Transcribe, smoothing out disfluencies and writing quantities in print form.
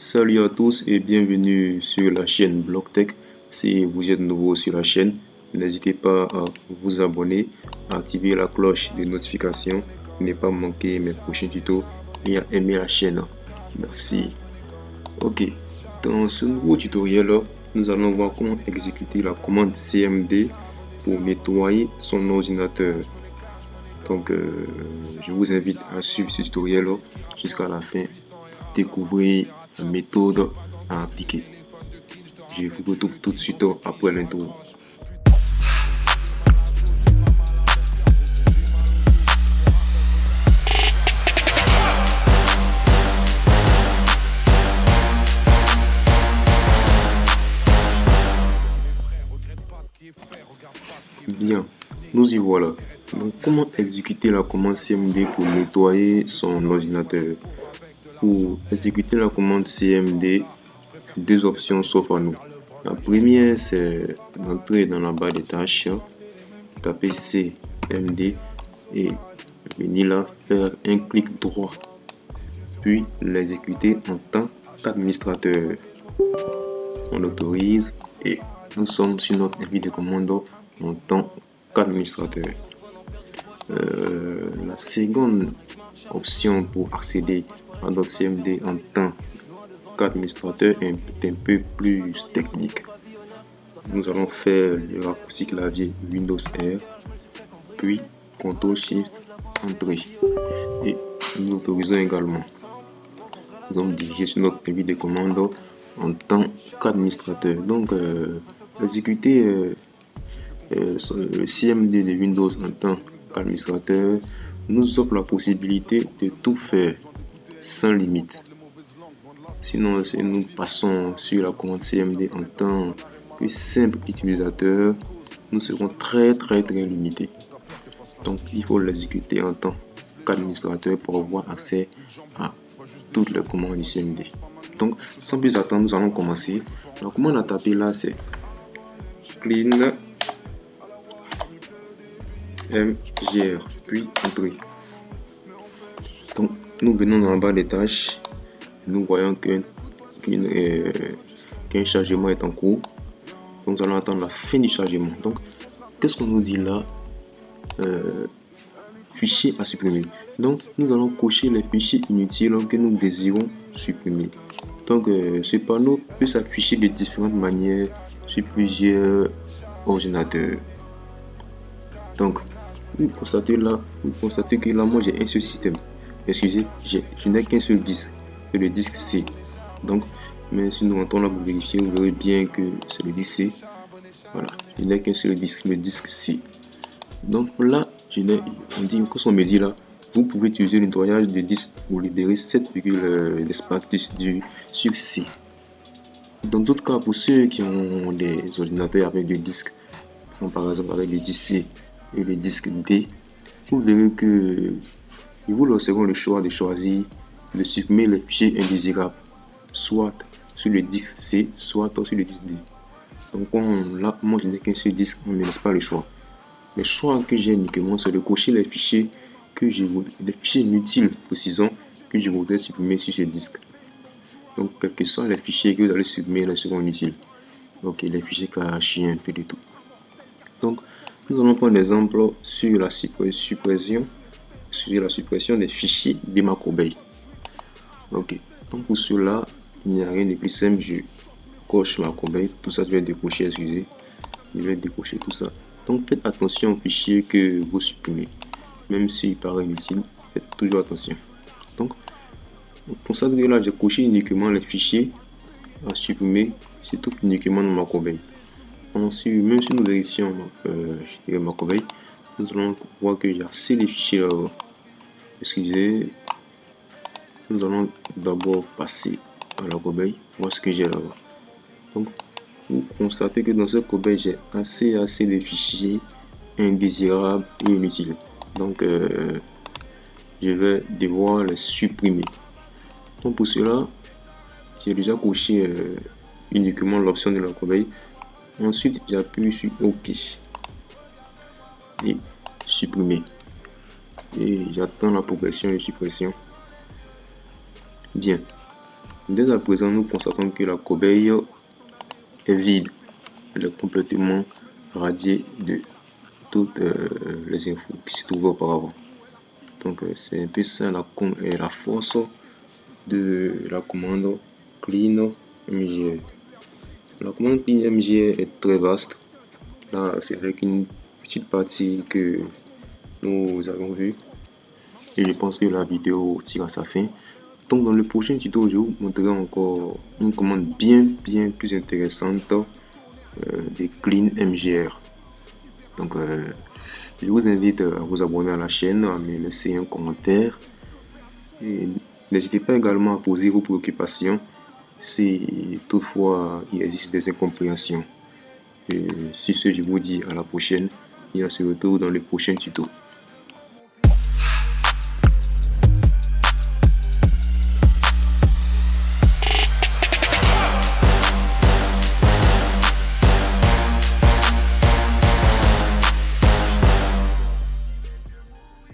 Salut à tous et bienvenue sur la chaîne BlockTech. Si vous êtes nouveau sur la chaîne, n'hésitez pas à vous abonner, à activer la cloche de notification pour ne pas manquer mes prochains tutos et à aimer la chaîne. Merci. Ok, dans ce nouveau tutoriel, nous allons voir comment exécuter la commande CMD pour nettoyer son ordinateur. Donc, je vous invite à suivre ce tutoriel jusqu'à la fin. Découvrir la méthode à appliquer. Je vous retrouve tout de suite après l'intro. Bien, nous y voilà. Donc, comment exécuter la commande CMD pour nettoyer son ordinateur? Pour exécuter la commande CMD, deux options s'offrent à nous. La première, c'est d'entrer dans la barre des tâches, taper CMD et venir là faire un clic droit, puis l'exécuter en tant qu'administrateur. On autorise et nous sommes sur notre avis de commande en tant qu'administrateur. La seconde option pour accéder à notre CMD en tant qu'administrateur est un peu plus technique. Nous allons faire le raccourci clavier Windows R, puis CTRL SHIFT Entrée. Et nous autorisons également. Nous allons diriger sur notre avis de commande en tant qu'administrateur. Donc, exécuter le CMD de Windows en tant qu'administrateur nous offre la possibilité de tout faire sans limite. Sinon, si nous passons sur la commande CMD en tant que simple utilisateur, nous serons très limités. Donc, il faut l'exécuter en tant qu'administrateur pour avoir accès à toutes les commandes du CMD. Donc, sans plus attendre, nous allons commencer. La commande à taper là, c'est clean mgr, puis entrée. Donc, nous venons dans la barre des tâches. Nous voyons qu'un chargement est en cours. Donc, nous allons attendre la fin du chargement. Donc, qu'est-ce qu'on nous dit là? Fichier à supprimer. Donc, nous allons cocher les fichiers inutiles que nous désirons supprimer. Donc, ce panneau peut s'afficher de différentes manières sur plusieurs ordinateurs. Donc, vous constatez que là, moi, j'ai un seul système. Excusez, je n'ai qu'un seul disque, c'est le disque C. Donc, mais si nous rentrons là pour vérifier, vous verrez bien que c'est le disque C. Voilà, je n'ai qu'un seul disque, le disque C. Donc là, on me dit là, vous pouvez utiliser le nettoyage de disque pour libérer 7, d'espace sur C. Dans d'autres cas, pour ceux qui ont des ordinateurs avec des disques, comme par exemple avec le disque C et le disque D, vous verrez que vous laisseront le choix de choisir de supprimer les fichiers indésirables, soit sur le disque C, soit sur le disque D. Donc là, moi je n'ai qu'un seul disque, on ne me laisse pas le choix. Le choix que j'ai uniquement, c'est de cocher les fichiers les fichiers inutiles, précisons, que je voudrais supprimer sur ce disque. Donc, quels que soient les fichiers que vous allez supprimer, les seront inutiles. Ok, les fichiers cachés, un peu de tout. Donc, nous allons prendre l'exemple sur la suppression des fichiers de ma corbeille. Ok, donc pour cela, il n'y a rien de plus simple. Je coche ma corbeille, tout ça je vais décocher, excusez. Je vais décocher tout ça. Donc faites attention aux fichiers que vous supprimez. Même s'il paraît inutile, faites toujours attention. Donc, constatez que là, j'ai coché uniquement les fichiers à supprimer, c'est tout uniquement dans ma corbeille. Ensuite, même si nous vérifions ma corbeille, nous allons voir que j'ai assez de fichiers là-bas. Excusez, nous allons d'abord passer à la corbeille, voir ce que j'ai là-bas. Donc, vous constatez que dans cette corbeille, j'ai assez de fichiers indésirables et inutiles. Donc, je vais devoir les supprimer. Donc, pour cela, j'ai déjà coché uniquement l'option de la corbeille. Ensuite, j'appuie sur OK et supprimer. Et j'attends la progression de suppression. Bien. Dès à présent, nous constatons que la corbeille est vide. Elle est complètement radiée de toutes les infos qui se trouvaient auparavant. Donc c'est un peu ça la force de la commande clean mgr. La commande clean mgr est très vaste. Là, c'est avec une petite partie que nous avons vue. Et je pense que la vidéo tire à sa fin. Donc dans le prochain tuto, je vous montrerai encore une commande bien plus intéressante de Clean MGR. Donc je vous invite à vous abonner à la chaîne, à me laisser un commentaire. Et n'hésitez pas également à poser vos préoccupations si toutefois il existe des incompréhensions. Et si ce, je vous dis à la prochaine et on se retrouve dans le prochain tuto.